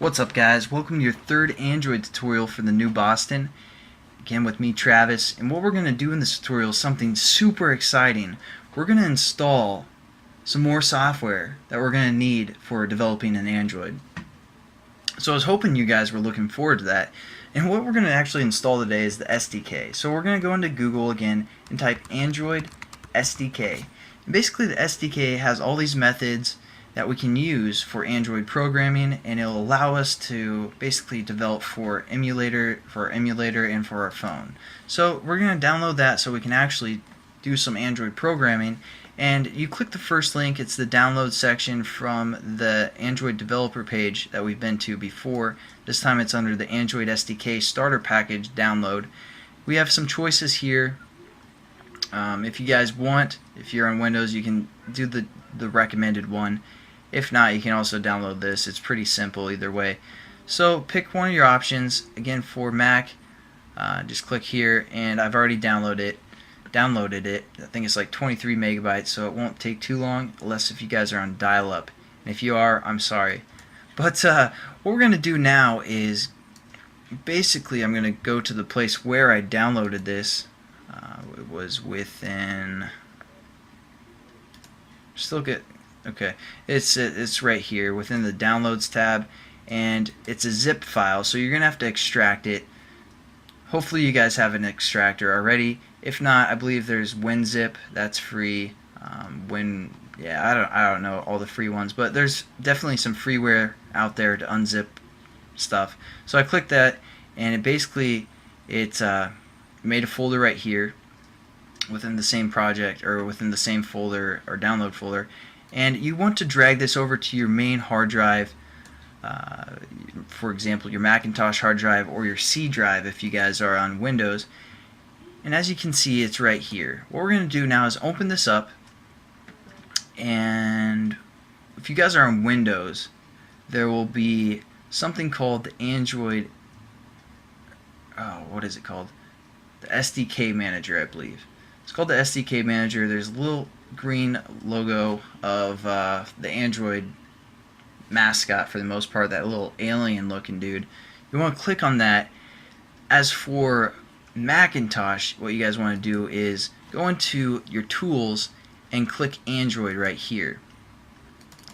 What's up, guys? Welcome to your third Android tutorial for the new Boston. Again with me, Travis, and what we're going to do in this tutorial is something super exciting. We're going to install some more software that we're going to need for developing an Android. So I was hoping you guys were looking forward to that. And what we're going to actually install today is the SDK. So we're going to go into Google again and type Android SDK. And basically the SDK has all these methods that we can use for Android programming, and it'll allow us to basically develop for Emulator, and for our phone. So we're going to download that so we can actually do some Android programming. And you click the first link, it's the download section from the Android developer page that we've been to before. This time it's under the Android SDK starter package download. We have some choices here. If you guys want, if you're on Windows, you can do the recommended one. If not, you can also download this. It's pretty simple either way. So pick one of your options. Again, for Mac, just click here, and I've already downloaded it. I think it's like 23 megabytes, so it won't take too long, unless if you guys are on dial-up. And if you are, I'm sorry. But what we're going to do now is basically I'm going to go to the place where I downloaded this. It was within. Still get. Okay, it's right here within the Downloads tab, and it's a zip file, so you're gonna have to extract it. Hopefully you guys have an extractor already. If not, I believe there's WinZip, that's free. I don't know all the free ones, but there's definitely some freeware out there to unzip stuff. So I clicked that, and it basically made a folder right here within the same project, or within the same folder or download folder. And you want to drag this over to your main hard drive, for example your Macintosh hard drive or your C drive if you guys are on Windows. And as you can see, it's right here. What we're going to do now is open this up, and if you guys are on Windows, there will be something called the Android, what is it called? The SDK Manager, I believe. It's called the SDK Manager. There's a little green logo of the Android mascot for the most part, that little alien looking dude. You want to click on that. As for Macintosh, what you guys want to do is go into your tools and click Android right here.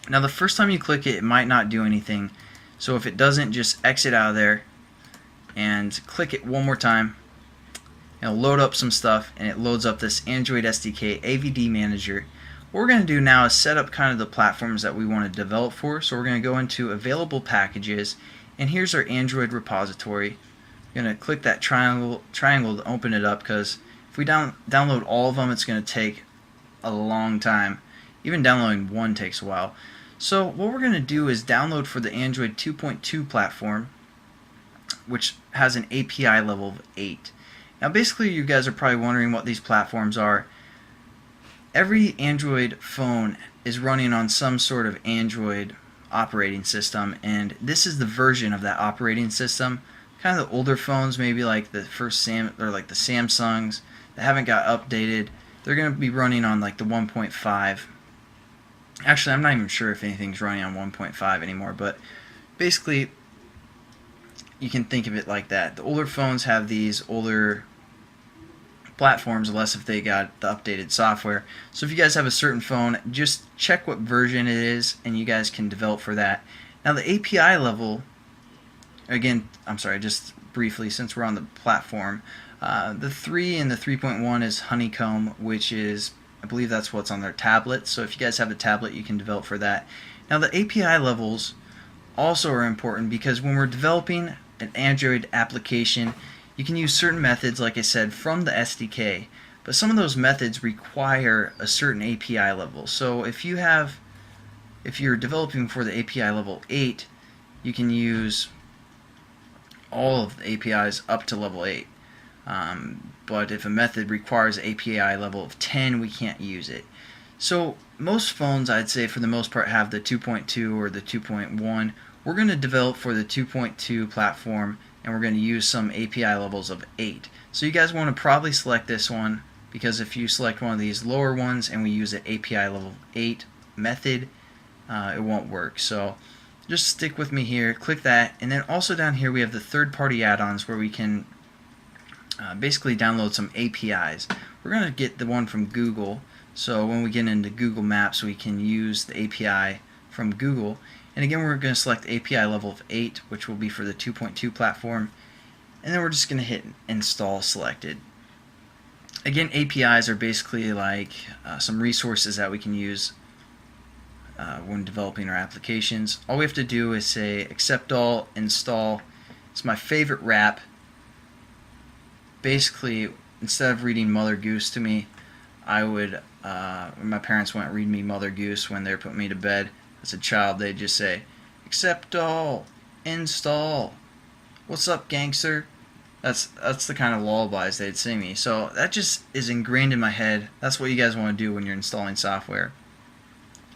Now the first time you click it, it might not do anything, so if it doesn't, just exit out of there and click it one more time. It'll load up some stuff, and it loads up this Android SDK AVD Manager. What we're going to do now is set up kind of the platforms that we want to develop for. So we're going to go into Available Packages, and here's our Android repository. We're going to click that triangle to open it up, because if we download all of them, it's going to take a long time. Even downloading one takes a while. So what we're going to do is download for the Android 2.2 platform, which has an API level of 8. Now basically you guys are probably wondering what these platforms are. Every Android phone is running on some sort of Android operating system, and this is the version of that operating system. Kind of the older phones, maybe like the like the Samsungs that haven't got updated, they're going to be running on like the 1.5. Actually, I'm not even sure if anything's running on 1.5 anymore, but basically you can think of it like that. The older phones have these older platforms, unless if they got the updated software. So if you guys have a certain phone, just check what version it is, and you guys can develop for that. Now the API level, again, I'm sorry, just briefly, since we're on the platform, the 3 and the 3.1 is Honeycomb, which is, I believe that's what's on their tablet. So if you guys have a tablet, you can develop for that. Now the API levels also are important, because when we're developing an Android application, you can use certain methods, like I said, from the SDK, but some of those methods require a certain API level. So if you're developing for the API level 8, you can use all of the APIs up to level 8. But if a method requires an API level of 10, we can't use it. So most phones, I'd say for the most part, have the 2.2 or the 2.1. We're going to develop for the 2.2 platform, and we're going to use some API levels of 8. So you guys want to probably select this one, because if you select one of these lower ones and we use an API level 8 method, it won't work. So just stick with me here, click that, and then also down here we have the third-party add-ons where we can basically download some APIs. We're going to get the one from Google, so when we get into Google Maps we can use the API from Google. And again, we're going to select API level of 8, which will be for the 2.2 platform, and then we're just going to hit install selected. Again, APIs are basically like some resources that we can use when developing our applications. All we have to do is say accept all, install. It's my favorite wrap. Basically, instead of reading Mother Goose to me, I would, my parents wouldn't read me Mother Goose when they were putting me to bed. As a child, they'd just say, accept all, install. What's up, gangster? That's the kind of lullabies they'd sing me. So that just is ingrained in my head. That's what you guys want to do when you're installing software.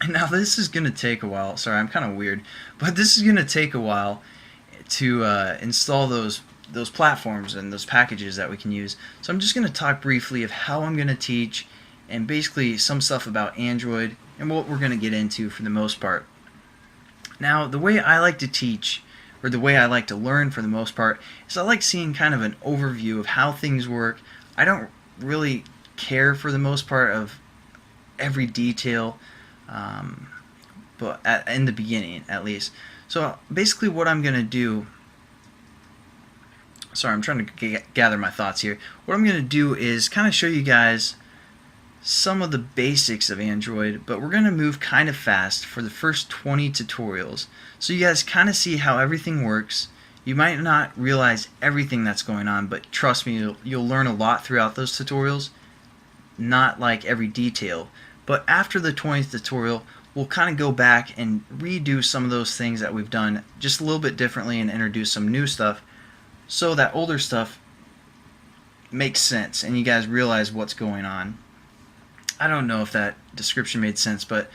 And now this is going to take a while. Sorry, I'm kind of weird. But this is going to take a while to install those platforms and those packages that we can use. So I'm just going to talk briefly of how I'm going to teach and basically some stuff about Android and what we're going to get into for the most part. Now, the way I like to teach, or the way I like to learn for the most part, is I like seeing kind of an overview of how things work. I don't really care for the most part of every detail, but in the beginning at least. So basically what I'm going to do, sorry, I'm trying to gather my thoughts here. What I'm going to do is kind of show you guys some of the basics of Android, but we're going to move kind of fast for the first 20 tutorials so you guys kind of see how everything works. You might not realize everything that's going on, but trust me, you'll learn a lot throughout those tutorials. Not like every detail, but after the 20th tutorial we'll kind of go back and redo some of those things that we've done just a little bit differently and introduce some new stuff so that older stuff makes sense and you guys realize what's going on. I don't know if that description made sense, but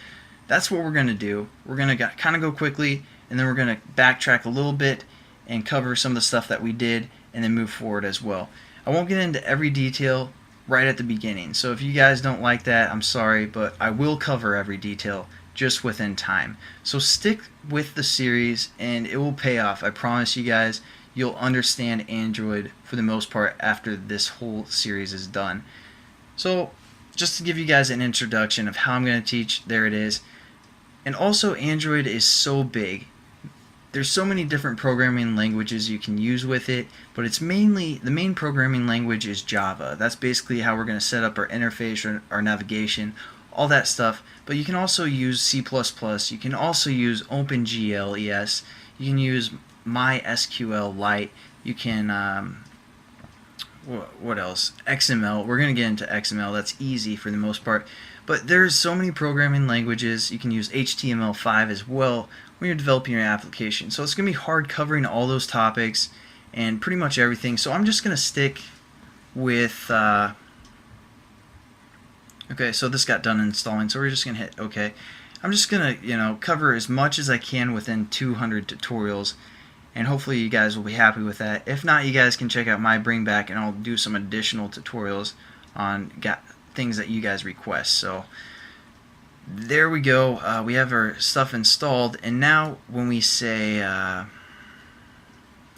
that's what we're going to do. We're going to kind of go quickly, and then we're going to backtrack a little bit and cover some of the stuff that we did, and then move forward as well. I won't get into every detail right at the beginning, so if you guys don't like that, I'm sorry, but I will cover every detail just within time. So stick with the series, and it will pay off. I promise you guys, you'll understand Android for the most part after this whole series is done. So just to give you guys an introduction of how I'm going to teach, there it is. And also, Android is so big. There's so many different programming languages you can use with it, but it's mainly, the main programming language is Java. That's basically how we're going to set up our interface, or our navigation, all that stuff. But you can also use C++, you can also use OpenGL, you can use MySQLite, you can what else? XML. We're going to get into XML. That's easy for the most part. But there's so many programming languages. You can use HTML5 as well when you're developing your application. So it's going to be hard covering all those topics and pretty much everything. So I'm just going to stick with... okay, so this got done installing, so we're just going to hit OK. I'm just going to, cover as much as I can within 200 tutorials. And hopefully you guys will be happy with that. If not, you guys can check out my bring back and I'll do some additional tutorials on things that you guys request. So there we go. We have our stuff installed, and now when we say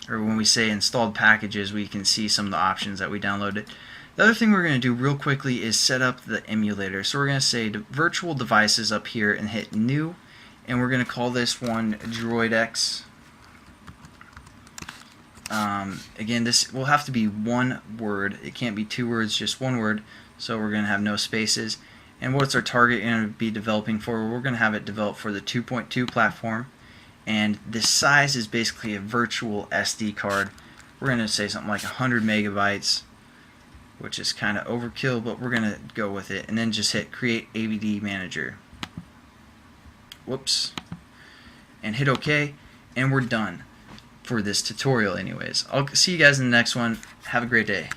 installed packages, we can see some of the options that we downloaded. The other thing we're going to do real quickly is set up the emulator. So we're going to say virtual devices up here and hit new, and we're going to call this one DroidX. Again, this will have to be one word. It can't be two words, just one word. So we're going to have no spaces. And what's our target going to be developing for? We're going to have it developed for the 2.2 platform. And the size is basically a virtual SD card. We're going to say something like 100 megabytes, which is kind of overkill, but we're going to go with it. And then just hit Create AVD Manager. Whoops. And hit OK. And we're done for this tutorial anyways. I'll see you guys in the next one. Have a great day.